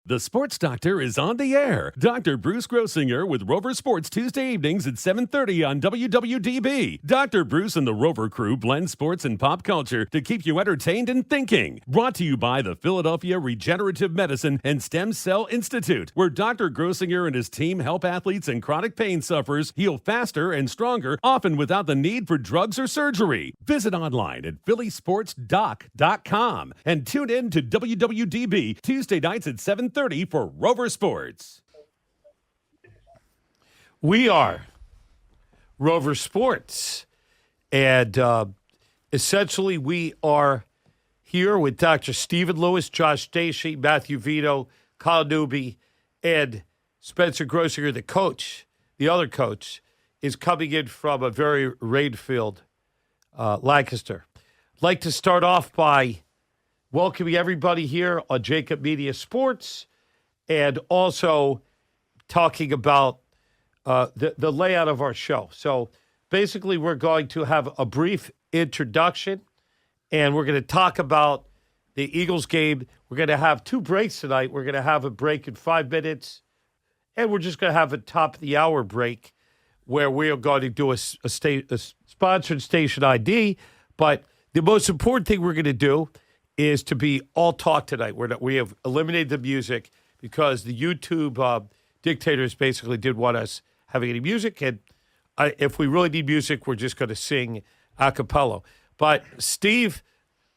The Sports Doctor is on the air. Dr. Bruce Grossinger with Rover Sports Tuesday evenings at 7:30 on WWDB. Dr. Bruce and the Rover crew blend sports and pop culture to keep you entertained and thinking. Brought to you by the Philadelphia Regenerative Medicine and Stem Cell Institute, where Dr. Grossinger and his team help athletes and chronic pain sufferers heal faster and stronger, often without the need for drugs or surgery. Visit online at phillysportsdoc.com and tune in to WWDB Tuesday nights at 7:30 for Rover Sports. We are Rover Sports, and essentially we are here with Dr. Stephen Lewis, Josh Stacey, Matthew Vito, Kyle Newby, and Spencer Grossinger, the coach. The other coach is coming in from a very rain-filled Lancaster. I'd like to start off by welcoming everybody here on JAKIB Media Sports and also talking about the layout of our show. So basically we're going to have a brief introduction and we're going to talk about the Eagles game. We're going to have two breaks tonight. We're going to have a break in 5 minutes and we're just going to have a top of the hour break where we are going to do a sponsored station ID. But the most important thing we're going to do is to be all talk tonight. We have eliminated the music because the YouTube dictators basically didn't want us having any music. And if we really need music, we're just going to sing a cappella. But, Steve,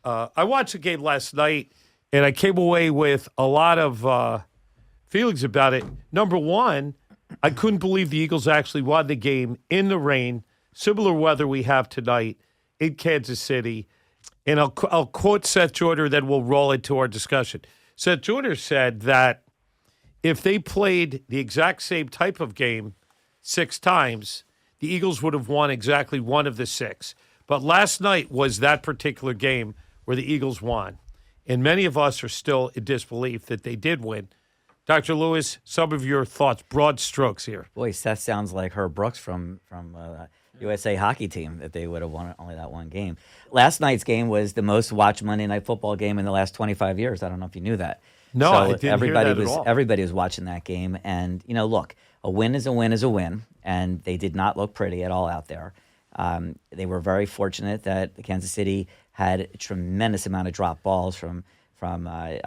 I watched the game last night, and I came away with a lot of feelings about it. Number one, I couldn't believe the Eagles actually won the game in the rain, similar weather we have tonight in Kansas City. And I'll quote Seth Joyner, then we'll roll into our discussion. Seth Joyner said that if they played the exact same type of game 6 times, the Eagles would have won exactly one of the 6. But last night was that particular game where the Eagles won. And many of us are still in disbelief that they did win. Dr. Lewis, some of your thoughts, broad strokes here. Boy, Seth sounds like Herb Brooks from USA hockey team, that they would have won only that one game. Last night's game was the most watched Monday Night Football game in the last 25 years. I don't know if you knew that. No, so I didn't hear that at all. Everybody was watching that game. And, look, a win is a win is a win. And they did not look pretty at all out there. They were very fortunate that Kansas City had a tremendous amount of drop balls from a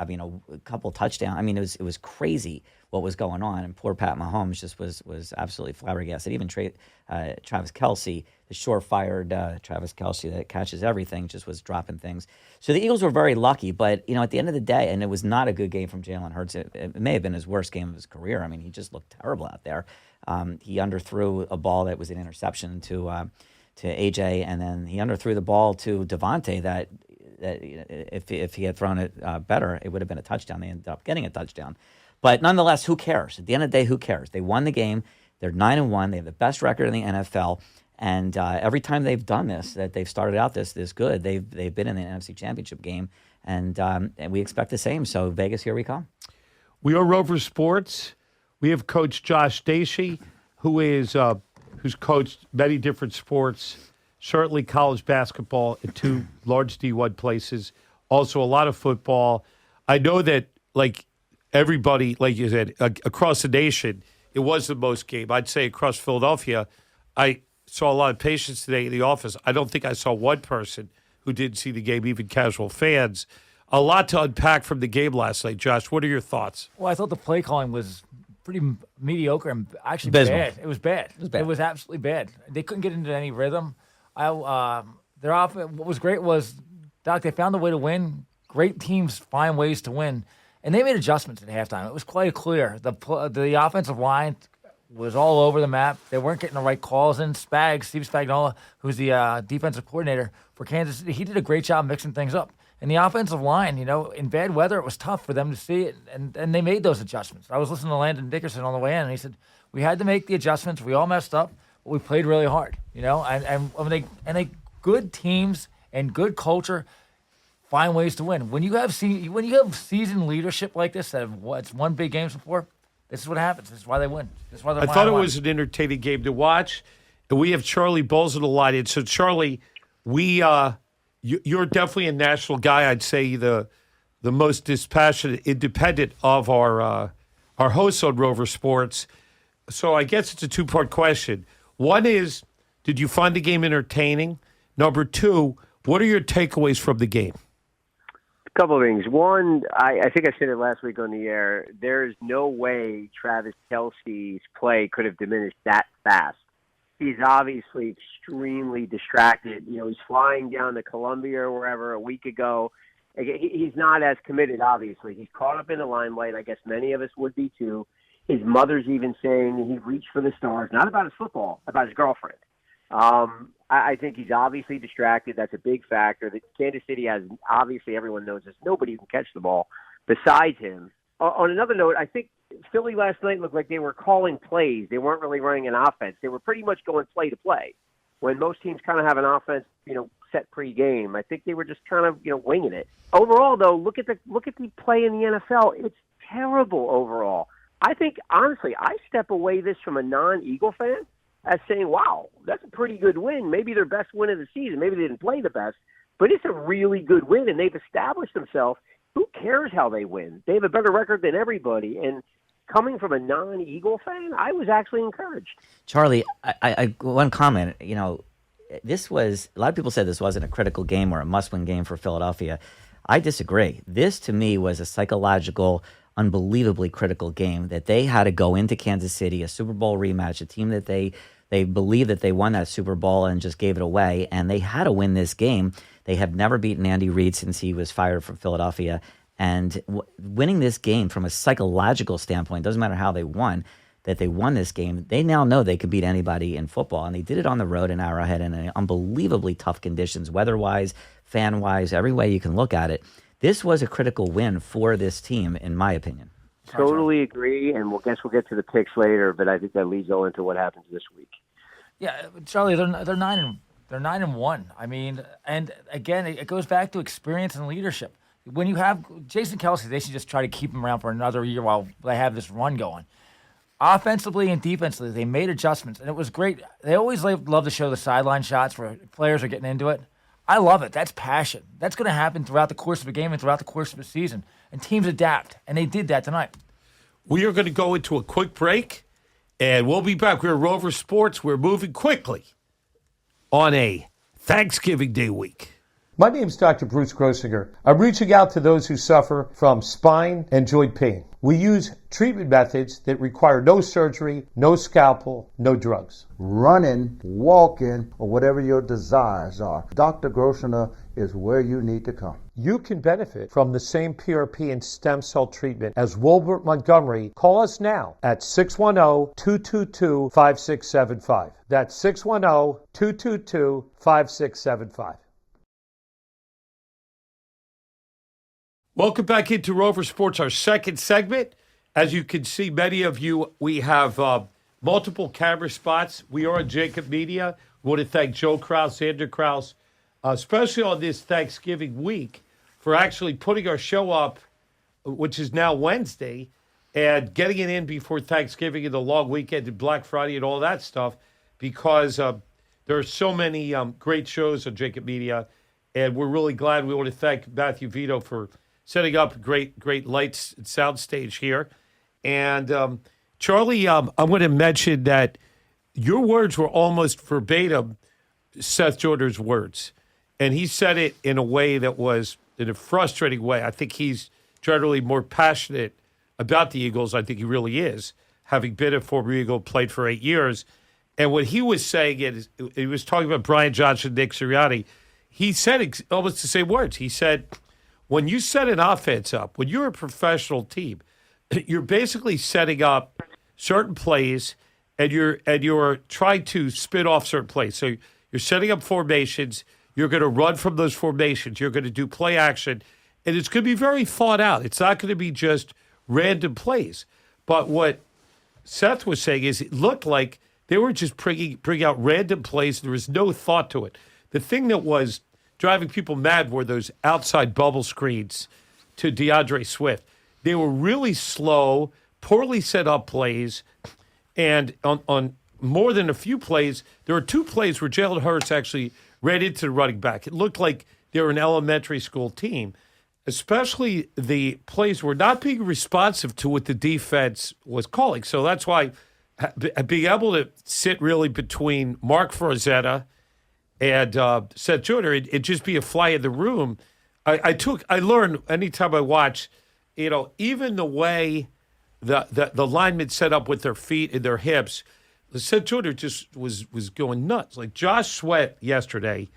couple touchdowns. I mean, it was crazy what was going on, and poor Pat Mahomes just was absolutely flabbergasted. Even Travis Kelce, the sure-fired Travis Kelce that catches everything, just was dropping things. So the Eagles were very lucky, but at the end of the day, and it was not a good game from Jalen Hurts. It may have been his worst game of his career. I mean, he just looked terrible out there. He underthrew a ball that was an interception to AJ, and then he underthrew the ball to Devontae that if he had thrown it better, it would have been a touchdown. They ended up getting a touchdown. But nonetheless, who cares? At the end of the day, who cares? They won the game. They're 9-1. They have the best record in the NFL. And every time they've done this, that they've started out this good, they've been in the NFC Championship game. And we expect the same. So Vegas, here we come. We are Rover Sports. We have Coach Josh Stacey, who's coached many different sports, certainly college basketball in 2 large D1 places, also a lot of football. I know that, like everybody, like you said, across the nation, it was the most game. I'd say across Philadelphia, I saw a lot of patients today in the office. I don't think I saw one person who didn't see the game, even casual fans. A lot to unpack from the game last night. Josh, what are your thoughts? Well, I thought the play calling was pretty mediocre and actually Abysmal. bad. It was bad. It was absolutely bad. They couldn't get into any rhythm. Their offense. What was great was, Doc, they found a way to win. Great teams find ways to win, and they made adjustments at halftime. It was quite clear. The offensive line was all over the map. They weren't getting the right calls in. Steve Spagnuolo, who's the defensive coordinator for Kansas City, he did a great job mixing things up. And the offensive line, in bad weather, it was tough for them to see it, and they made those adjustments. I was listening to Landon Dickerson on the way in, and he said, we had to make the adjustments. We all messed up, but we played really hard, and good teams and good culture find ways to win. When you have seasoned leadership like this that have won big games before, this is what happens. This is why they win. This is why I thought it was an entertaining game to watch. And we have Charlie Bowles on the line. And so, Charlie, you're definitely a national guy. I'd say the the most dispassionate, independent of our hosts on Rover Sports. So I guess it's a two-part question. One is, did you find the game entertaining? Number two, what are your takeaways from the game? A couple of things. One, I think I said it last week on the air. There's no way Travis Kelce's play could have diminished that fast. He's obviously extremely distracted. You know, he's flying down to Columbia or wherever a week ago. He's not as committed, obviously. He's caught up in the limelight. I guess many of us would be too. His mother's even saying he reached for the stars, not about his football, about his girlfriend. I think he's obviously distracted. That's a big factor. That Kansas City has, obviously everyone knows this, nobody who can catch the ball besides him. On another note, I think Philly last night looked like they were calling plays. They weren't really running an offense. They were pretty much going play to play. When most teams kind of have an offense, set pre-game. I think they were just kind of, winging it. Overall, though, look at the play in the NFL. It's terrible overall. I think, honestly, I step away this from a non-Eagle fan as saying, wow, that's a pretty good win. Maybe their best win of the season. Maybe they didn't play the best, but it's a really good win, and they've established themselves. Who cares how they win? They have a better record than everybody, and coming from a non-Eagle fan, I was actually encouraged. Charlie, I one comment, this was, a lot of people said this wasn't a critical game or a must-win game for Philadelphia. I disagree. This, to me, was a psychological, unbelievably critical game that they had to go into Kansas City, a Super Bowl rematch, a team that they believed that they won that Super Bowl and just gave it away, and they had to win this game. They have never beaten Andy Reid since he was fired from Philadelphia, and winning this game from a psychological standpoint, doesn't matter how they won, that they won this game, they now know they could beat anybody in football, and they did it on the road in Arrowhead in unbelievably tough conditions, weather-wise, fan-wise, every way you can look at it. This was a critical win for this team, in my opinion. Totally agree, and we'll get to the picks later, but I think that leads on into what happens this week. Yeah, Charlie, they're 9-1. I mean, and again, it goes back to experience and leadership. When you have Jason Kelce, they should just try to keep him around for another year while they have this run going. Offensively and defensively, they made adjustments, and it was great. They always love to show the sideline shots where players are getting into it. I love it. That's passion. That's going to happen throughout the course of a game and throughout the course of a season. And teams adapt, and they did that tonight. We are going to go into a quick break, and we'll be back. We're Rover Sports. We're moving quickly on a Thanksgiving Day week. My name is Dr. Bruce Grossinger. I'm reaching out to those who suffer from spine and joint pain. We use treatment methods that require no surgery, no scalpel, no drugs. Running, walking, or whatever your desires are, Dr. Grossinger is where you need to come. You can benefit from the same PRP and stem cell treatment as Wilbert Montgomery. Call us now at 610-222-5675. That's 610-222-5675. Welcome back into Rover Sports, our second segment. As you can see, many of you, we have multiple camera spots. We are on JAKIB Media. We want to thank Joe Kraus, Xander Kraus, especially on this Thanksgiving week, for actually putting our show up, which is now Wednesday, and getting it in before Thanksgiving and the long weekend and Black Friday and all that stuff, because there are so many great shows on JAKIB Media, and we're really glad. We want to thank Matthew Vito for setting up a great lights and sound stage here. And Charlie, I'm going to mention that your words were almost verbatim Seth Joyner's words. And he said it in a way that was in a frustrating way. I think he's generally more passionate about the Eagles. I think he really is, having been a former Eagle, played for 8 years. And what he was saying is, he was talking about Brian Johnson, Nick Sirianni. He said almost the same words. He said, when you set an offense up, when you're a professional team, you're basically setting up certain plays, and you're trying to spin off certain plays. So you're setting up formations. You're going to run from those formations. You're going to do play action, and it's going to be very thought out. It's not going to be just random plays. But what Seth was saying is it looked like they were just bringing out random plays. There was no thought to it. The thing that was driving people mad were those outside bubble screens to DeAndre Swift. They were really slow, poorly set up plays, and on more than a few plays, there were 2 plays where Jalen Hurts actually ran into the running back. It looked like they were an elementary school team. especially the plays were not being responsive to what the defense was calling. So that's why being able to sit really between Mark Frazetta and Seth Joyner, it'd just be a fly in the room. I learned anytime I watch, even the way the linemen set up with their feet and their hips, Seth Joyner just was going nuts. Like Josh Sweat yesterday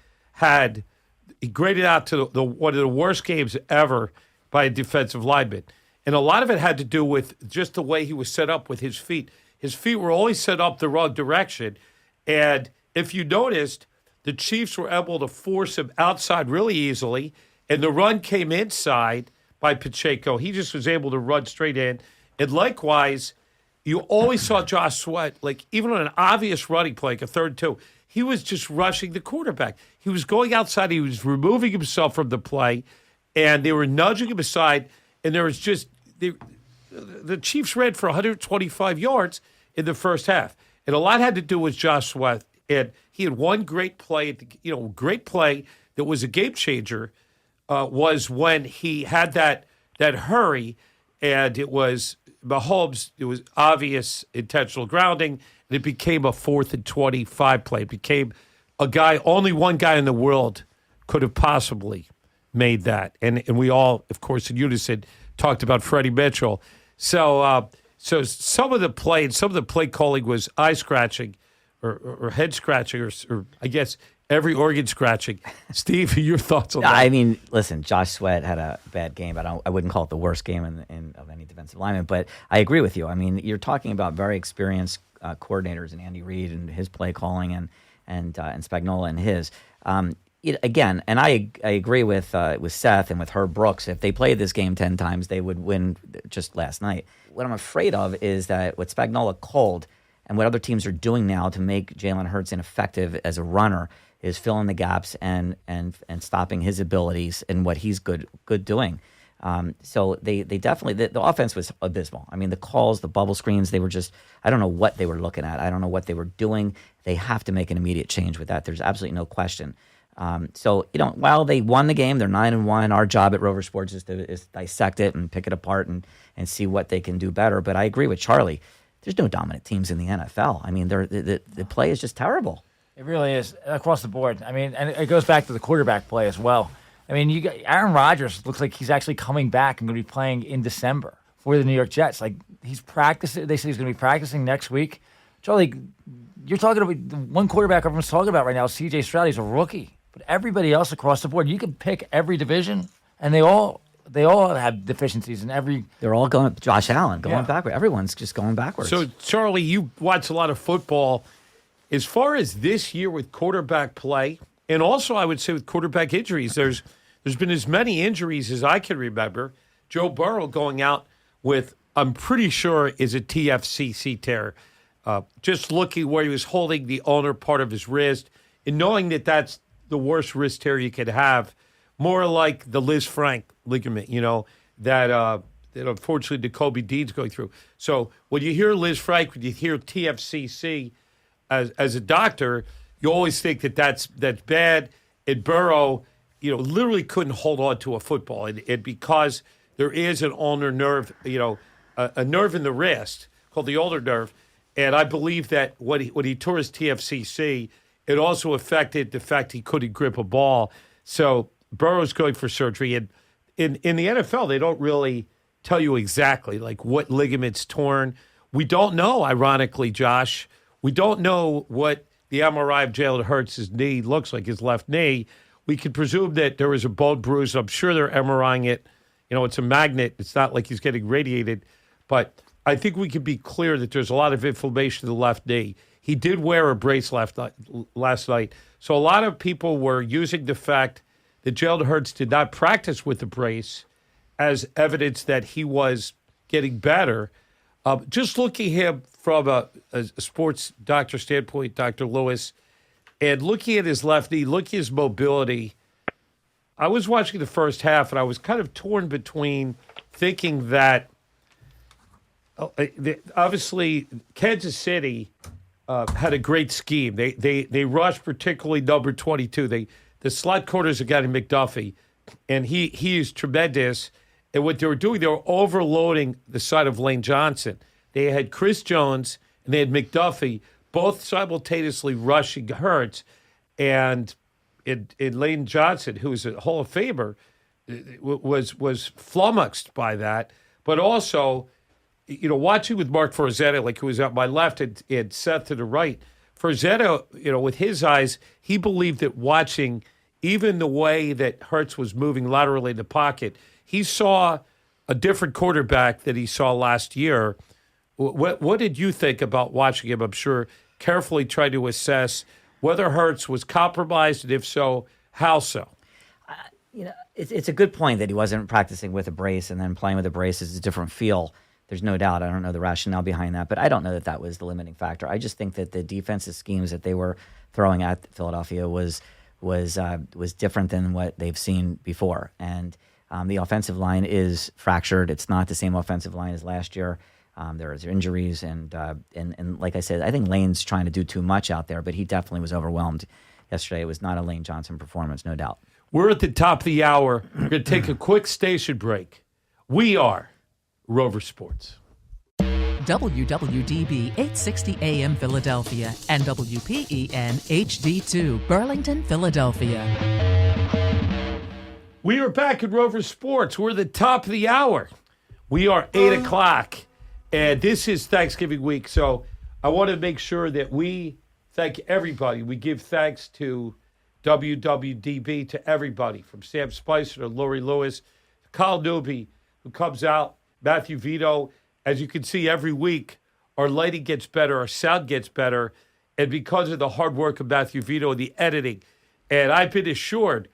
he graded out to one of the worst games ever by a defensive lineman. And a lot of it had to do with just the way he was set up with his feet. His feet were always set up the wrong direction. And if you noticed, the Chiefs were able to force him outside really easily, and the run came inside by Pacheco. He just was able to run straight in. And likewise, you always saw Josh Sweat, like even on an obvious running play, like a 3rd and 2, he was just rushing the quarterback. He was going outside. He was removing himself from the play, and they were nudging him aside. And there was just the Chiefs ran for 125 yards in the first half. And a lot had to do with Josh Sweat. And he had one great play, great play that was a game changer, was when he had that hurry, and it was Mahomes. It was obvious intentional grounding, and it became a 4th and 25 play. It became only one guy in the world could have possibly made that. And we all, of course, in unison talked about Freddie Mitchell. So some of the play calling was eye scratching or head scratching or I guess every organ scratching. Steve, your thoughts on that? I mean, listen, Josh Sweat had a bad game, but I wouldn't call it the worst game of any defensive lineman. But I agree with you. I mean, you're talking about very experienced coordinators, and Andy Reid and his play calling, and Spagnuolo and his. Again, and I agree with Seth and with Herb Brooks. If they played this game 10 times, they would win just last night. What I'm afraid of is that what Spagnuolo called and what other teams are doing now to make Jalen Hurts ineffective as a runner is filling the gaps and stopping his abilities and what he's good doing. So they definitely, the offense was abysmal. I mean, the calls, the bubble screens, they were just, I don't know what they were looking at. I don't know what they were doing. They have to make an immediate change with that. There's absolutely no question. So, while they won the game, they're 9-1. Our job at Rover Sports is to dissect it and pick it apart and see what they can do better. But I agree with Charlie. There's no dominant teams in the NFL. I mean, the play is just terrible. It really is across the board. I mean, and it goes back to the quarterback play as well. I mean, you got Aaron Rodgers looks like he's actually coming back and going to be playing in December for the New York Jets. Like, he's practicing. They say he's going to be practicing next week. Charlie, you're talking about the one quarterback everyone's talking about right now, C.J. Stroud. He's a rookie. But everybody else across the board, you can pick every division, and they all have deficiencies in every. They're all going. Josh Allen going backward. Everyone's just going backwards. So, Charlie, you watch a lot of football. As far as this year with quarterback play, and also I would say with quarterback injuries, there's been as many injuries as I can remember. Joe Burrow going out with, I'm pretty sure, is a TFCC tear. Just looking where he was holding the ulnar part of his wrist, and knowing that that's the worst wrist tear you could have, more like the Liz Frank ligament, that unfortunately Jacoby Dean's going through. So when you hear Liz Frank, when you hear TFCC as a doctor, you always think that's bad. And Burrow, literally couldn't hold on to a football. And because there is an ulnar nerve, a nerve in the wrist called the ulnar nerve, and I believe that when he tore his TFCC, it also affected the fact he couldn't grip a ball. So Burrow's going for surgery. And in the NFL, they don't really tell you exactly like what ligaments torn. We don't know, ironically, Josh. We don't know what the MRI of Jalen Hurts' knee looks like, his left knee. We can presume that there was a bone bruise. I'm sure they're MRIing it. It's a magnet. It's not like he's getting radiated. But I think we can be clear that there's a lot of inflammation in the left knee. He did wear a brace last night. So a lot of people were using the fact that Jalen Hurts did not practice with the brace as evidence that he was getting better. Just looking at him from a sports doctor standpoint, Dr. Lewis, and looking at his left knee, looking at his mobility, I was watching the first half, and I was kind of torn between thinking that obviously Kansas City had a great scheme. They rushed particularly number 22. The slot corners, a guy named McDuffie. and he is tremendous. And what they were doing, they were overloading the side of Lane Johnson. They had Chris Jones and they had McDuffie both simultaneously rushing Hurts. And in Lane Johnson, who is a Hall of Famer, was flummoxed by that. But also, watching with Mark Forzetta, like who was at my left and Seth to the right, Forzetta, with his eyes, he believed that watching even the way that Hurts was moving laterally in the pocket, he saw a different quarterback that he saw last year. What did you think about watching him? I'm sure carefully tried to assess whether Hurts was compromised, and if so, how so? It's a good point that he wasn't practicing with a brace, and then playing with a brace is a different feel. There's no doubt. I don't know the rationale behind that, but I don't know that was the limiting factor. I just think that the defensive schemes that they were throwing at Philadelphia was different than what they've seen before. And the offensive line is fractured. It's not the same offensive line as last year. There is injuries, and like I said, I think Lane's trying to do too much out there, but he definitely was overwhelmed yesterday. It was not a Lane Johnson performance, no doubt. We're at the top of the hour. We're going to take a quick station break. We are Rover Sports. WWDB 860 AM Philadelphia and WPEN HD2 Burlington, Philadelphia. We are back at Rover Sports. We're at the top of the hour. We are 8 o'clock, and this is Thanksgiving week, so I want to make sure that we thank everybody. We give thanks to WWDB, to everybody, from Sam Spicer to Lori Lewis, to Kyle Newby, who comes out, Matthew Vito. As you can see, every week, our lighting gets better, our sound gets better, and because of the hard work of Matthew Vito and the editing. And I've been assured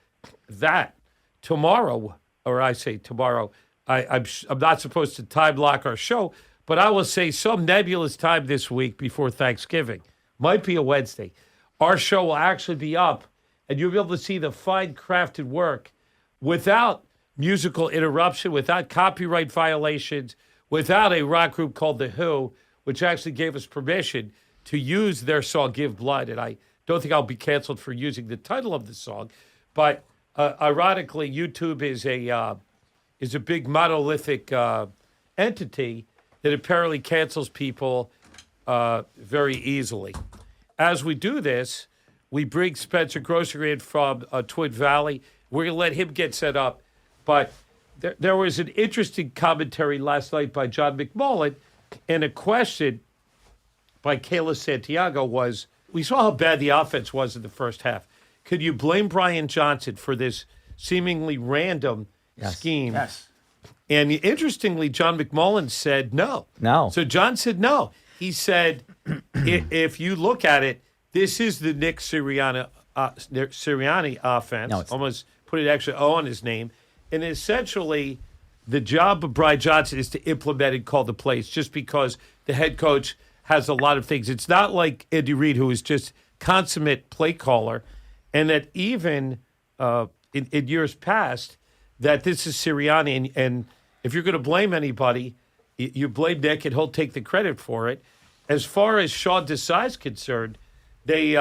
that tomorrow, or I say tomorrow, I'm not supposed to time lock our show, but I will say some nebulous time this week before Thanksgiving, might be a Wednesday, our show will actually be up, and you'll be able to see the fine crafted work without musical interruption, without copyright violations, without a rock group called The Who, which actually gave us permission to use their song Give Blood. And I don't think I'll be canceled for using the title of the song. But ironically, YouTube is a big monolithic entity that apparently cancels people very easily. As we do this, we bring Spencer Grosser in from Twin Valley. We're going to let him get set up. But there was an interesting commentary last night by John McMullen, and a question by Kayla Santiago was, we saw how bad the offense was in the first half. Could you blame Brian Johnson for this seemingly random scheme? Yes. And interestingly, John McMullen said no. No. So John said no. He said, if you look at it, this is the Nick Sirianni offense. No, it's almost put it actually O on his name. And essentially, the job of Brian Johnson is to implement and call the plays, just because the head coach has a lot of things. It's not like Andy Reid, who is just consummate play caller, and that even in years past, that this is Sirianni. And if you're going to blame anybody, you blame Nick, and he'll take the credit for it. As far as Sean Desai's concerned, they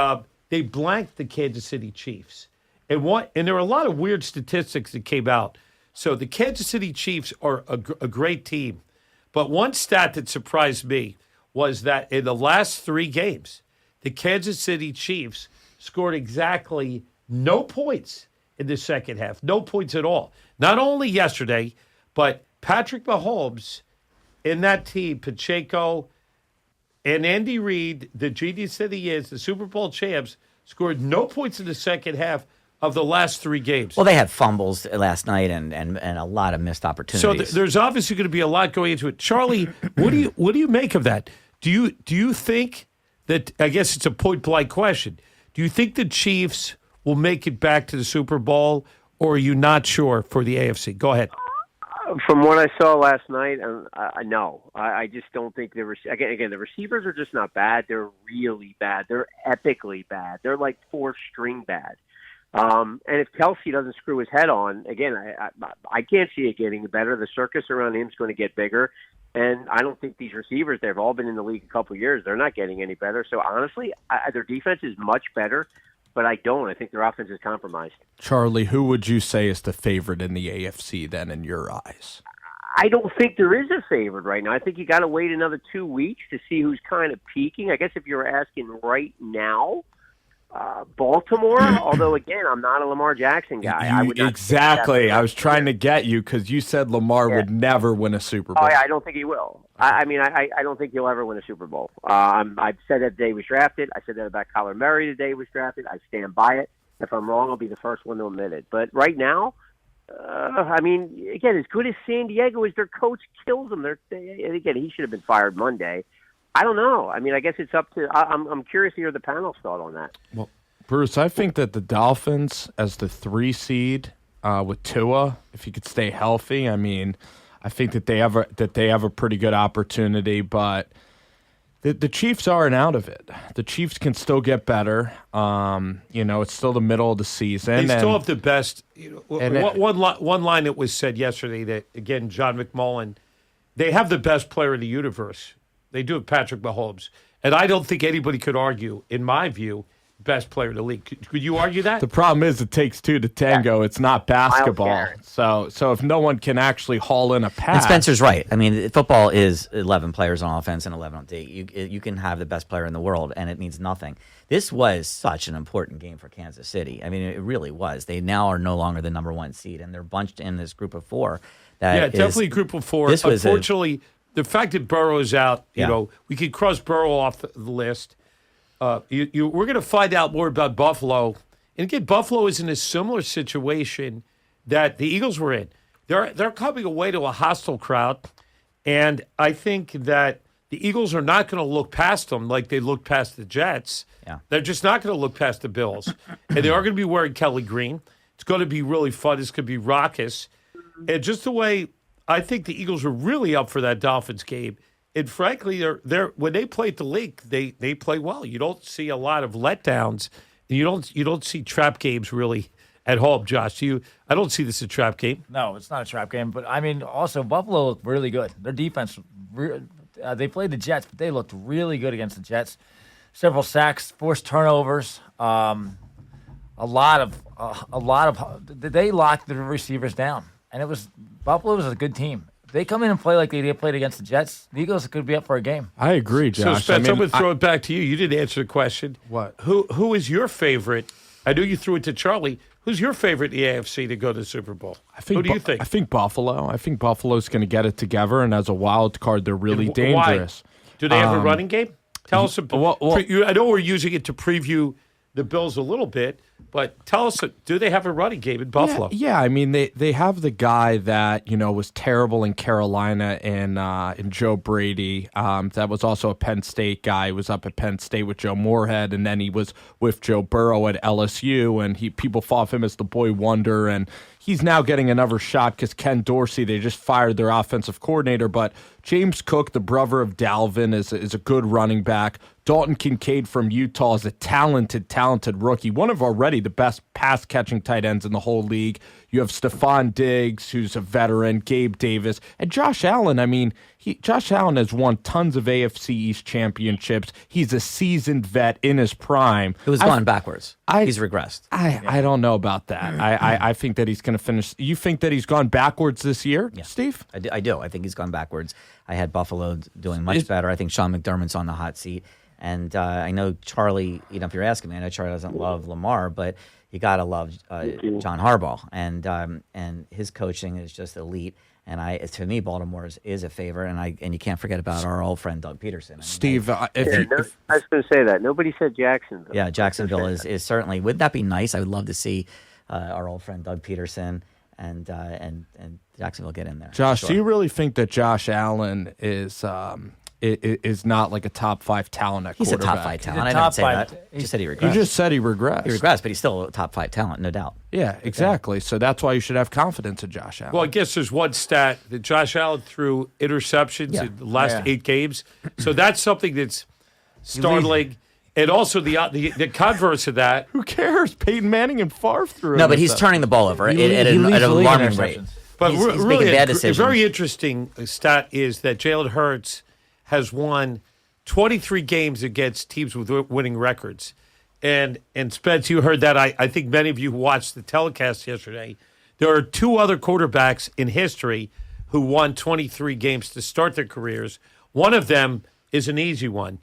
blanked the Kansas City Chiefs. And there are a lot of weird statistics that came out. So the Kansas City Chiefs are a great team. But one stat that surprised me was that in the last 3 games, the Kansas City Chiefs scored exactly no points in the second half. No points at all. Not only yesterday, but Patrick Mahomes in that team, Pacheco, and Andy Reid, the genius that he is, the Super Bowl champs, scored no points in the second half of the last 3 games. Well, they had fumbles last night and a lot of missed opportunities. So there's obviously going to be a lot going into it. Charlie, what do you make of that? Do you think that, I guess it's a point-blank question, do you think the Chiefs will make it back to the Super Bowl, or are you not sure for the AFC? Go ahead. From what I saw last night, no. I just don't think the receivers are just not bad. They're really bad. They're epically bad. They're like 4-string bad. And if Kelsey doesn't screw his head on, again, I can't see it getting better. The circus around him is going to get bigger. And I don't think these receivers, they've all been in the league a couple of years. They're not getting any better. So honestly, their defense is much better. but I don't. I think their offense is compromised. Charlie, who would you say is the favorite in the AFC then in your eyes? I don't think there is a favorite right now. I think you got to wait another 2 weeks to see who's kind of peaking. I guess if you're asking right now, Baltimore, although, again, I'm not a Lamar Jackson guy. I would not exactly. I was trying to get you because you said Lamar would never win a Super Bowl. Oh, yeah, I don't think he will. I don't think he'll ever win a Super Bowl. I've said that the day he was drafted. I said that about Kyler Murray the day he was drafted. I stand by it. If I'm wrong, I'll be the first one to admit it. But right now, again, as good as San Diego is, their coach kills them. Again, he should have been fired Monday. I don't know. I mean, I guess it's up to. I'm curious to hear the panel's thought on that. Well, Bruce, I think that the Dolphins as the 3 seed with Tua, if he could stay healthy, I mean, I think that they have a pretty good opportunity. But the Chiefs aren't out of it. The Chiefs can still get better. It's still the middle of the season. They still have the best. One line that was said yesterday that, again, John McMullen, they have the best player in the universe. They do have Patrick Mahomes. And I don't think anybody could argue, in my view, best player in the league. Could you argue that? The problem is it takes 2 to tango. It's not basketball. So if no one can actually haul in a pass. And Spencer's right. I mean, football is 11 players on offense and 11 on D. You can have the best player in the world, and it means nothing. This was such an important game for Kansas City. I mean, it really was. They now are no longer the number 1 seed, and they're bunched in this group of 4. Definitely a group of 4. Unfortunately, the fact that Burrow is out, we could cross Burrow off the list. We're going to find out more about Buffalo. And again, Buffalo is in a similar situation that the Eagles were in. They're coming away to a hostile crowd, and I think that the Eagles are not going to look past them like they looked past the Jets. Yeah. They're just not going to look past the Bills. And they are going to be wearing Kelly Green. It's going to be really fun. It's going to be raucous. And just the way I think the Eagles were really up for that Dolphins game. And frankly, they're when they play at the league, they play well. You don't see a lot of letdowns. You don't see trap games really at home, Josh. I don't see this as a trap game. No, it's not a trap game. But I mean, also Buffalo looked really good. Their defense, they played the Jets, but they looked really good against the Jets. Several sacks, forced turnovers. They locked the receivers down, and Buffalo was a good team. They come in and play like they played against the Jets. The Eagles could be up for a game. I agree, Josh. So, Spence, I'm going to throw it back to you. You didn't answer the question. What? Who is your favorite? I know you threw it to Charlie. Who's your favorite in the AFC to go to the Super Bowl? Who do you think? I think Buffalo. I think Buffalo's going to get it together, and as a wild card, they're really dangerous. Why? Do they have a running game? Tell us. I know we're using it to preview the Bills a little bit, but tell us, do they have a running game in Buffalo? Yeah, I mean, they have the guy that, was terrible in Carolina and Joe Brady. That was also a Penn State guy. He was up at Penn State with Joe Moorhead, and then he was with Joe Burrow at LSU, and people thought of him as the boy wonder, and he's now getting another shot because Ken Dorsey, they just fired their offensive coordinator. But James Cook, the brother of Dalvin, is a good running back. Dalton Kincaid from Utah is a talented rookie. One of already the best pass-catching tight ends in the whole league. You have Stephon Diggs, who's a veteran, Gabe Davis, and Josh Allen. I mean, Josh Allen has won tons of AFC East championships. He's a seasoned vet in his prime. It was gone backwards. He's regressed. I don't know about that. I think that he's going to finish. You think that he's gone backwards this year, Steve? I do. I think he's gone backwards. I had Buffalo doing much better. I think Sean McDermott's on the hot seat. And I know Charlie, if you're asking me, I know Charlie doesn't love Lamar, but you got to love John Harbaugh. And his coaching is just elite. And to me, Baltimore is a favorite. And you can't forget about our old friend Doug Peterson. I mean, Steve, I was going to say that. Nobody said Jacksonville. Yeah, Jacksonville is certainly. Would that be nice? I would love to see our old friend Doug Peterson and Jacksonville get in there. Josh, sure. do you really think that Josh Allen is not like a top 5 talent at quarterback? He's a top 5 talent. I didn't say that. You said he regressed. You just said he regressed. He regressed, but he's still a top 5 talent, no doubt. Yeah, exactly. So that's why you should have confidence in Josh Allen. Well, I guess there's one stat that Josh Allen threw interceptions in the last 8 games. So that's something that's startling. And also the converse of that. Who cares? Peyton Manning and Favre threw. No, but he's turning the ball over at an alarming rate. But he's really, making bad decisions. A very interesting stat is that Jalen Hurts has won 23 games against teams with winning records. And Spence, you heard that. I think many of you who watched the telecast yesterday, there are two other quarterbacks in history who won 23 games to start their careers. One of them is an easy one,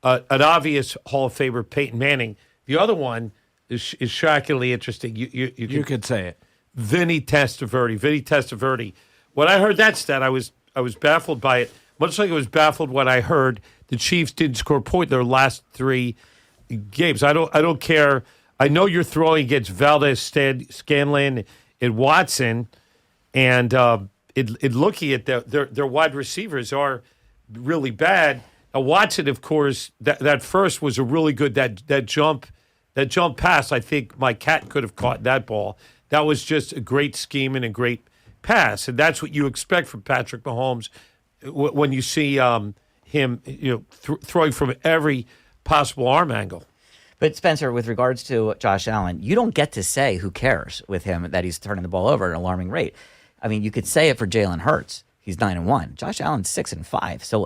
an obvious Hall of Famer, Peyton Manning. The other one is shockingly interesting. You could say it. Vinny Testaverde. When I heard that stat, I was baffled by it, much like I was baffled when I heard the Chiefs didn't score a point in their last 3 games. I don't care. I know you're throwing against Valdez, Scanlon, and Watson, and looking at their wide receivers are really bad. Now, Watson, of course, that first was a really good that jump pass. I think my cat could have caught that ball. That was just a great scheme and a great pass, and that's what you expect from Patrick Mahomes when you see him, throwing from every possible arm angle. But Spencer, with regards to Josh Allen, you don't get to say who cares with him that he's turning the ball over at an alarming rate. I mean, you could say it for Jalen Hurts. He's 9-1. Josh Allen's 6-5. So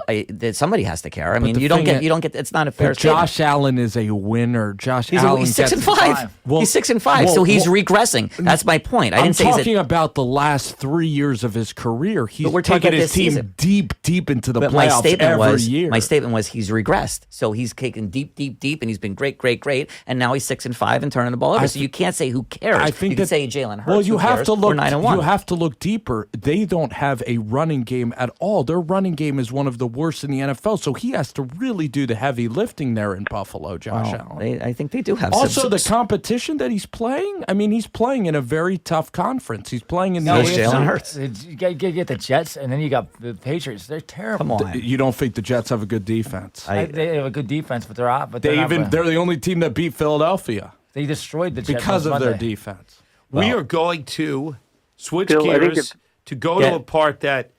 somebody has to care. I mean, you don't get. It's not a fair statement. Josh Allen is a winner. He's 6-5. Well, he's 6-5. So he's regressing. That's my point. I'm talking about the last 3 years of his career. He's taken his team season. deep into the playoffs every year. My statement was he's regressed. So he's taken deep, and he's been great, and now he's 6-5 and turning the ball over. So you can't say who cares. I think you can say Jalen Hurts. Well, you have to look. 9-1. You have to look deeper. They don't have a running game at all. Their running game is one of the worst in the NFL. So he has to really do the heavy lifting there in Buffalo, Josh Allen. I think they do have. Also, the competition that he's playing. I mean, he's playing in a very tough conference. He's playing in the Jalen Hurts. You get the Jets, and then you got the Patriots. They're terrible. Come on. You don't think the Jets have a good defense? They have a good defense, but they're out. But they're the only team that beat Philadelphia. They destroyed the Jets because of their Monday. defense. We are going to switch gears to go to a part that,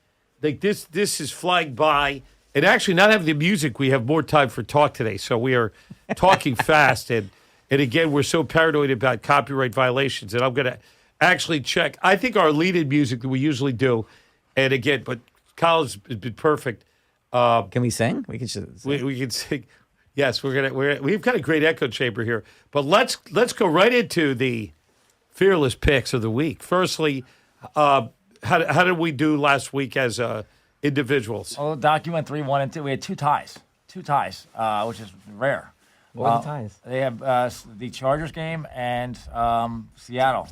like, this is flying by. And actually, not having the music, we have more time for talk today. So we are talking fast. And again, we're so paranoid about copyright violations. And I'm going to actually check. I think our lead-in music that we usually do, and again, but Kyle's been perfect. Can we sing? We can sing. We can sing. Yes, we've got a great echo chamber here. But let's go right into the fearless picks of the week. Firstly, how did we do last week as individuals? Oh, Doc, you went 3-1 and 2. We had two ties, which is rare. What are the ties? They have the Chargers game and Seattle.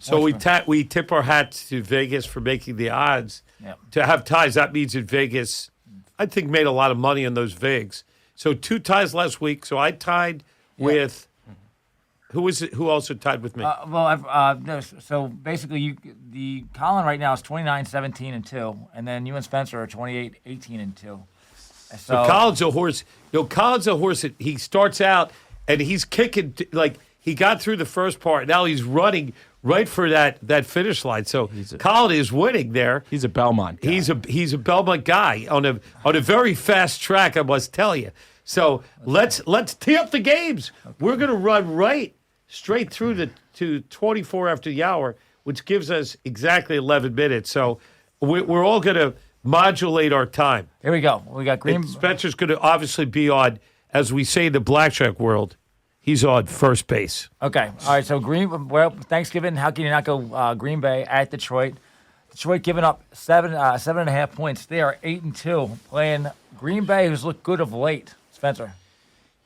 So we tip our hats to Vegas for making the odds. Yep. To have ties, that means that Vegas, I think, made a lot of money on those VIGs. So 2 ties last week. So I tied with who also tied with me? So basically, Colin right now is 29-17 and 2, and then you and Spencer are 28-18 and 2. So Colin's a horse. Colin's a horse that he starts out and he's kicking like he got through the first part. Now he's running right for that finish line. So Colin is winning there. He's a Belmont guy. He's a Belmont guy on a very fast track, I must tell you. So let's tee up the games. Okay. We're going to run right straight through to 24 after the hour, which gives us exactly 11 minutes. So we're all going to modulate our time. Here we go. We got Green. Spencer's going to obviously be on, as we say in the blackjack world, he's on first base. Okay. All right. So Thanksgiving, how can you not go Green Bay at Detroit? Detroit giving up 7.5 points. They are 8-2 playing Green Bay, who's looked good of late. Spencer.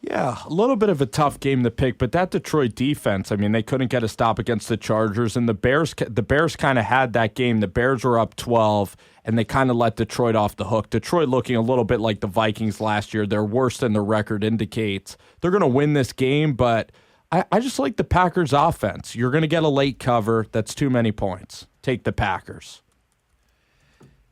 Yeah, a little bit of a tough game to pick, but that Detroit defense, I mean, they couldn't get a stop against the Chargers, and the Bears kind of had that game. The Bears were up 12, and they kind of let Detroit off the hook. Detroit looking a little bit like the Vikings last year. They're worse than the record indicates. They're going to win this game, but I just like the Packers' offense. You're going to get a late cover. That's too many points. Take the Packers.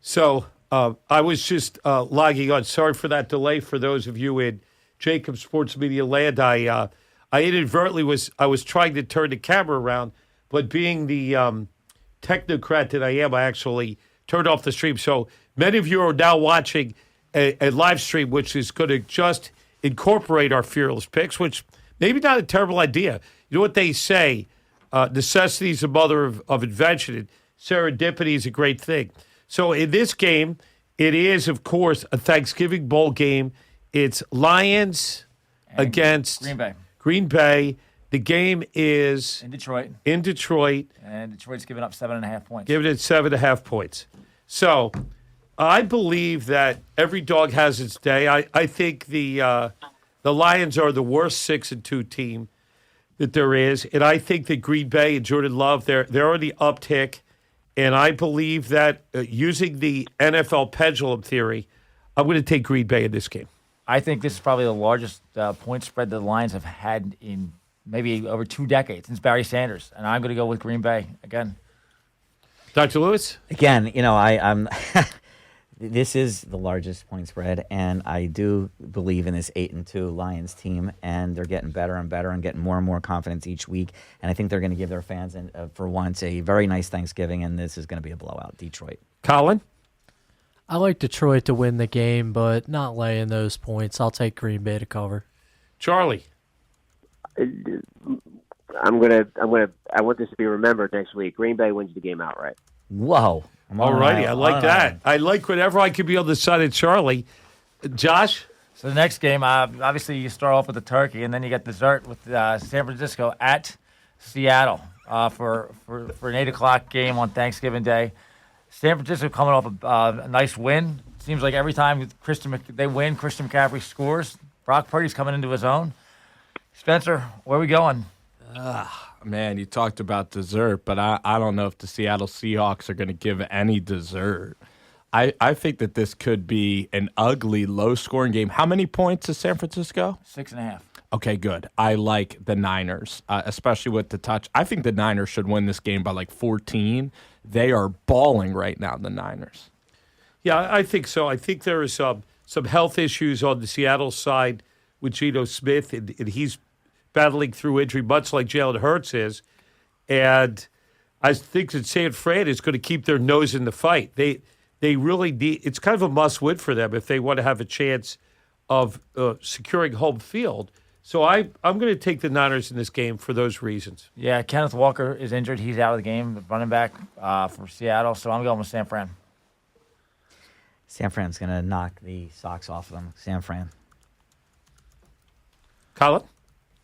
So I was just logging on. Sorry for that delay for those of you in JAKIB Sports Media Land. I inadvertently was trying to turn the camera around, but being the technocrat that I am, I actually turned off the stream. So many of you are now watching a live stream, which is going to just incorporate our fearless picks, which maybe not a terrible idea. You know what they say, necessity is the mother of invention, and serendipity is a great thing. So in this game, it is, of course, a Thanksgiving bowl game. It's Lions against Green Bay. The game is In Detroit. in Detroit. And Detroit's giving up 7.5 points. Giving it 7.5 points. So I believe that every dog has its day. I think the Lions are the worst 6-2 team that there is, and I think that Green Bay and Jordan Love they're on the uptick, and I believe that using the NFL pendulum theory, I'm going to take Green Bay in this game. I think this is probably the largest point spread the Lions have had in maybe over 2 decades since Barry Sanders, and I'm going to go with Green Bay again. Dr. Lewis? Again, I'm this is the largest point spread, and I do believe in this 8-2 Lions team, and they're getting better and better and getting more and more confidence each week. And I think they're going to give their fans, for once, a very nice Thanksgiving, and this is going to be a blowout. Detroit. Colin? I like Detroit to win the game, but not laying those points. I'll take Green Bay to cover. Charlie? I want this to be remembered next week. Green Bay wins the game outright. Whoa. All righty, I like that. I like whenever I could be on the side of Charlie. Josh? So the next game, obviously you start off with the turkey, and then you get dessert with San Francisco at Seattle for an 8 o'clock game on Thanksgiving Day. San Francisco coming off a nice win. Seems like every time they win, Christian McCaffrey scores. Brock Purdy's coming into his own. Spencer, where are we going? Man, you talked about dessert, but I don't know if the Seattle Seahawks are going to give any dessert. I think that this could be an ugly, low-scoring game. How many points is San Francisco? 6.5. Okay, good. I like the Niners, especially with the touch. I think the Niners should win this game by like 14. They are balling right now, the Niners. Yeah, I think so. I think there is some health issues on the Seattle side with Geno Smith, and he's battling through injury, much like Jalen Hurts is. And I think that San Fran is going to keep their nose in the fight. They really need – it's kind of a must-win for them if they want to have a chance of securing home field. So I'm going to take the Niners in this game for those reasons. Yeah, Kenneth Walker is injured. He's out of the game, the running back for Seattle. So I'm going with San Fran. San Fran's going to knock the socks off of them. San Fran. Colin?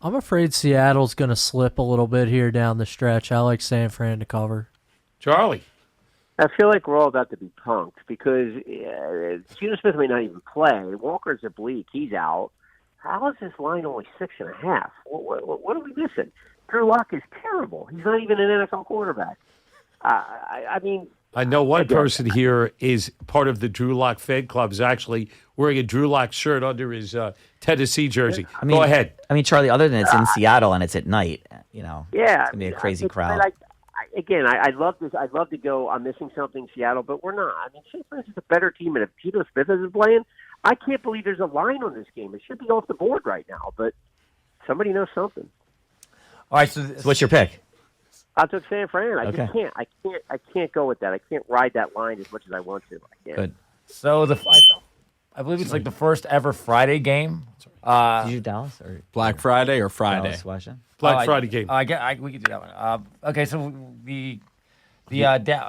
I'm afraid Seattle's going to slip a little bit here down the stretch. I like San Fran to cover. Charlie? I feel like we're all about to be punked because Geno Smith may not even play. Walker's oblique. He's out. How is this line only 6.5? What are we missing? Drew Lock is terrible. He's not even an NFL quarterback. I mean, I know one person here is part of the Drew Lock fan club, is actually wearing a Drew Lock shirt under his Tennessee jersey. Go ahead. I mean, Charlie, other than it's in Seattle and it's at night, yeah, it's going to be a crazy crowd. But I love this. I'd love to go. I'm missing something, Seattle, but we're not. I mean, San Francisco's a better team, and if Geno Smith isn't playing, I can't believe there's a line on this game. It should be off the board right now, but somebody knows something. All right, so what's your pick? I took San Fran. I Okay. just can't. I can't go with that. I can't ride that line as much as I want to. I can't. Good. So I believe it's like the first ever Friday game. Did you do Dallas or Black Friday or Friday? Dallas Washington? Black Friday game. We could do that one. Okay, so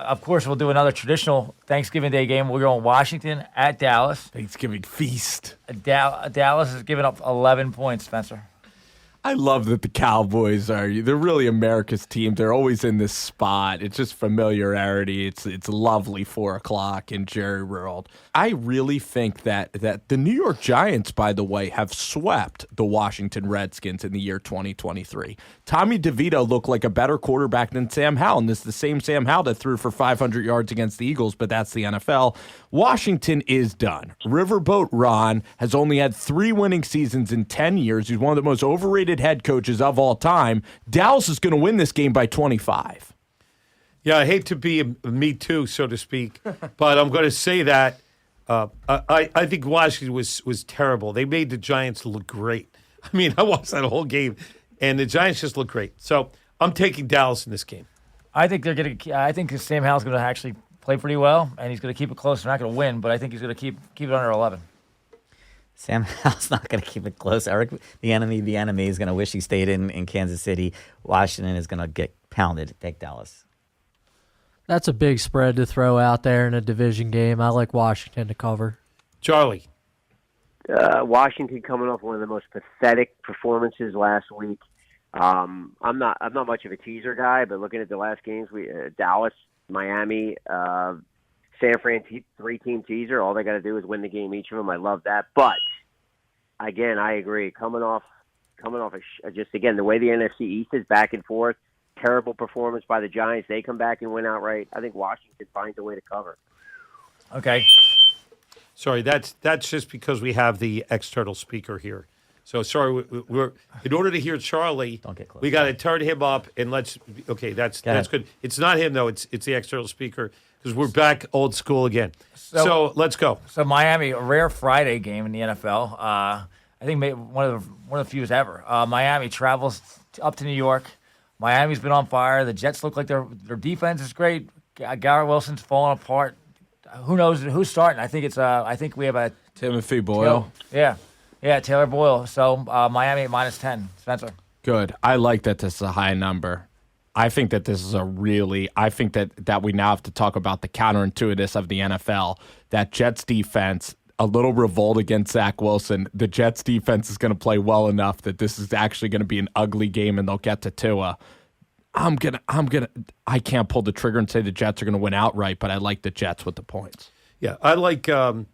of course we'll do another traditional Thanksgiving Day game. We're going Washington at Dallas. Thanksgiving feast. Dallas is giving up 11 points, Spencer. I love that the Cowboys they're really America's team. They're always in this spot. It's just familiarity. It's lovely 4 o'clock in Jerry World. I really think that the New York Giants, by the way, have swept the Washington Redskins in the year 2023. Tommy DeVito looked like a better quarterback than Sam Howell, and this is the same Sam Howell that threw for 500 yards against the Eagles, but that's the NFL. Washington is done. Riverboat Ron has only had 3 winning seasons in 10 years. He's one of the most overrated head coaches of all time. Dallas is going to win this game by 25. Yeah, I hate to be a me too, so to speak, but I'm going to say that I think Washington was terrible. They made the Giants look great. I mean, I watched that whole game, and the Giants just look great. So I'm taking Dallas in this game. I think I think Sam Howell's going to actually play pretty well, and he's going to keep it close. They're not going to win, but I think he's going to keep it under 11. Sam Howell's not going to keep it close. Eric, the enemy, is going to wish he stayed in Kansas City. Washington is going to get pounded. Take Dallas. That's a big spread to throw out there in a division game. I like Washington to cover. Charlie. Washington coming off one of the most pathetic performances last week. I'm not much of a teaser guy, but looking at the last games, Dallas, Miami, San Fran, 3-team teaser. All they got to do is win the game, each of them. I love that. But again, I agree. Coming off just again the way the NFC East is back and forth. Terrible performance by the Giants. They come back and win outright. I think Washington finds a way to cover. Okay. Sorry, that's just because we have the external speaker here. So sorry, we're in order to hear Charlie, Don't get close. we got to turn him up and let's. Okay, that's good. It's not him though. It's the external speaker because we're back old school again. So let's go. So Miami, a rare Friday game in the NFL. I think maybe one of the few ever. Miami travels up to New York. Miami's been on fire. The Jets look like their defense is great. Garrett Wilson's falling apart. Who knows who's starting? I think we have a Timothy Boyle. Yeah, Taylor Boyle. So Miami -10. Spencer. Good. I like that this is a high number. I think that this is I think that we now have to talk about the counterintuitiveness of the NFL. That Jets defense, a little revolt against Zach Wilson. The Jets defense is going to play well enough that this is actually going to be an ugly game and they'll get to Tua. I can't pull the trigger and say the Jets are going to win outright, but I like the Jets with the points. Yeah, I like. I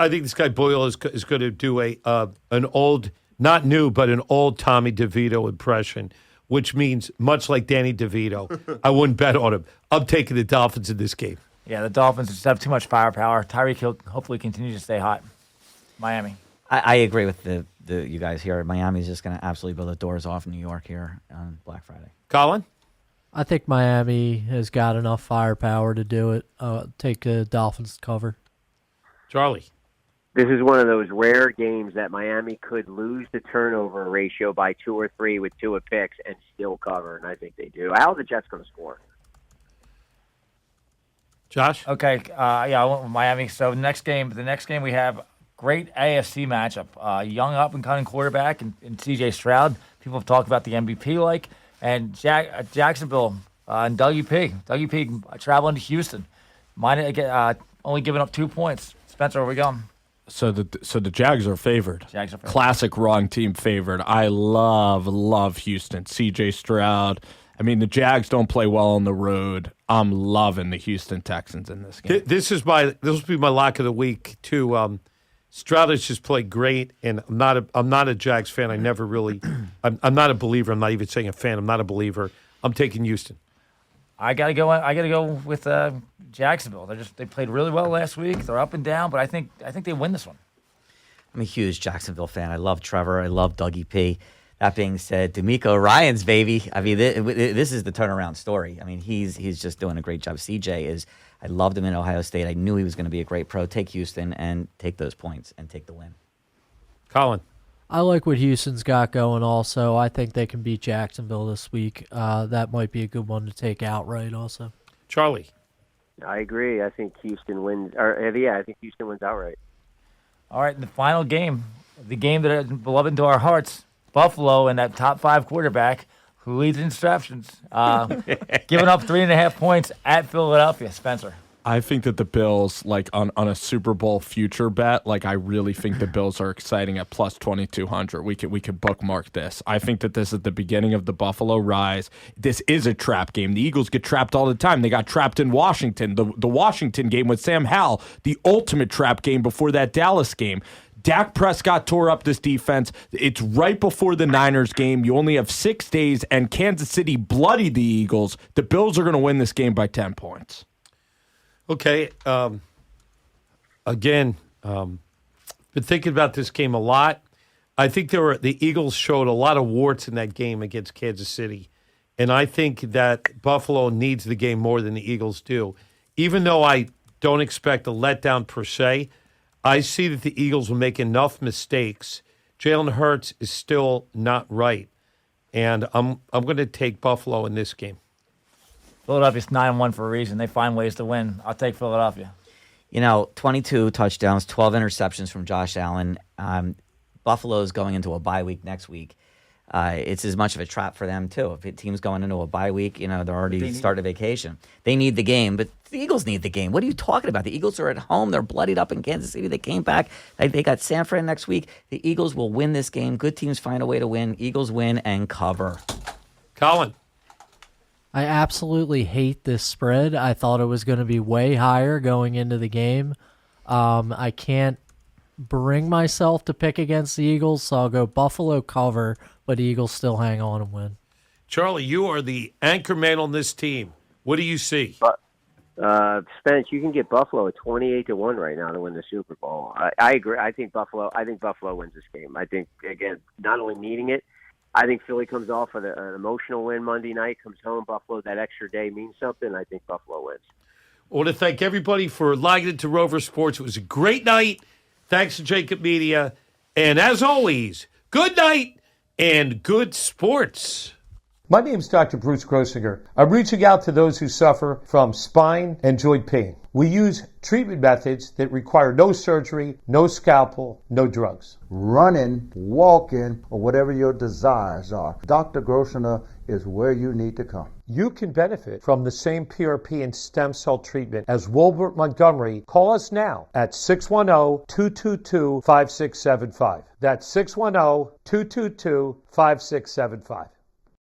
think this guy Boyle is going to do an old, not new, but an old Tommy DeVito impression, which means much like Danny DeVito. I wouldn't bet on him. I'm taking the Dolphins in this game. Yeah, the Dolphins just have too much firepower. Tyreek Hill hopefully continues to stay hot. Miami. I agree with the you guys here. Miami's just going to absolutely blow the doors off New York here on Black Friday. Colin? I think Miami has got enough firepower to do it. Take the Dolphins cover. Charlie? This is one of those rare games that Miami could lose the turnover ratio by 2 or 3 with 2 picks and still cover, and I think they do. How are the Jets going to score? Josh? Okay, I went with Miami. So the next game we have great AFC matchup. Young up-and-coming quarterback in C.J. Stroud. People have talked about the MVP and Jacksonville and Dougie P. Dougie P traveling to Houston. Only giving up 2 points. Spencer, where we going? So the Jags are favored. Jags are favored. Classic wrong team favored. I love Houston. C.J. Stroud. I mean, the Jags don't play well on the road. I'm loving the Houston Texans in this game. This will be my lock of the week too. Stroud has just played great, and I'm not a Jags fan. I never really. I'm not a believer. I'm not even saying a fan. I'm not a believer. I'm taking Houston. I gotta go with Jacksonville. They played really well last week. They're up and down, but I think they win this one. I'm a huge Jacksonville fan. I love Trevor. I love Dougie P. That being said, D'Amico Ryans, baby. I mean, this is the turnaround story. I mean, he's just doing a great job. CJ I loved him in Ohio State. I knew he was going to be a great pro. Take Houston and take those points and take the win. Colin? I like what Houston's got going also. I think they can beat Jacksonville this week. That might be a good one to take outright also. Charlie? I agree. I think Houston wins. I think Houston wins outright. All right, the final game, the game that is beloved to our hearts, Buffalo and that top 5 quarterback who leads interceptions, giving up 3.5 points at Philadelphia. Spencer. I think that the Bills, like on a Super Bowl future bet, like I really think the Bills are exciting at plus 2,200. We could bookmark this. I think that this is the beginning of the Buffalo rise. This is a trap game. The Eagles get trapped all the time. They got trapped in Washington. The Washington game with Sam Howell, the ultimate trap game before that Dallas game. Dak Prescott tore up this defense. It's right before the Niners game. You only have 6 days, and Kansas City bloodied the Eagles. The Bills are going to win this game by 10 points. Okay. Been thinking about this game a lot. I think the Eagles showed a lot of warts in that game against Kansas City, and I think that Buffalo needs the game more than the Eagles do. Even though I don't expect a letdown per se, I see that the Eagles will make enough mistakes. Jalen Hurts is still not right, and I'm going to take Buffalo in this game. Philadelphia's 9-1 for a reason. They find ways to win. I'll take Philadelphia. 22 touchdowns, 12 interceptions from Josh Allen. Buffalo's going into a bye week next week. it's as much of a trap for them too. If a team's going into a bye week, they're already started vacation. They need the game, but the Eagles need the game. What are you talking about? The Eagles are at home. They're bloodied up in Kansas City. They came back. They got San Fran next week. The Eagles will win this game. Good teams find a way to win. Eagles win and cover. Colin. I absolutely hate this spread. I thought it was going to be way higher going into the game. I can't bring myself to pick against the Eagles, so I'll go Buffalo cover, but Eagles still hang on and win. Charlie, you are the anchor man on this team. What do you see? Spence, you can get Buffalo at 28-1 right now to win the Super Bowl. I agree. I think Buffalo wins this game. I think, again, not only needing it, I think Philly comes off of an emotional win Monday night, comes home. Buffalo, that extra day means something. I think Buffalo wins. I want to thank everybody for logging into Rover Sports. It was a great night. Thanks to JAKIB Media. And as always, good night and good sports. My name is Dr. Bruce Grossinger. I'm reaching out to those who suffer from spine and joint pain. We use treatment methods that require no surgery, no scalpel, no drugs. Running, walking, or whatever your desires are, Dr. Grossinger is where you need to come. You can benefit from the same PRP and stem cell treatment as Wilbert Montgomery. Call us now at 610-222-5675. That's 610-222-5675.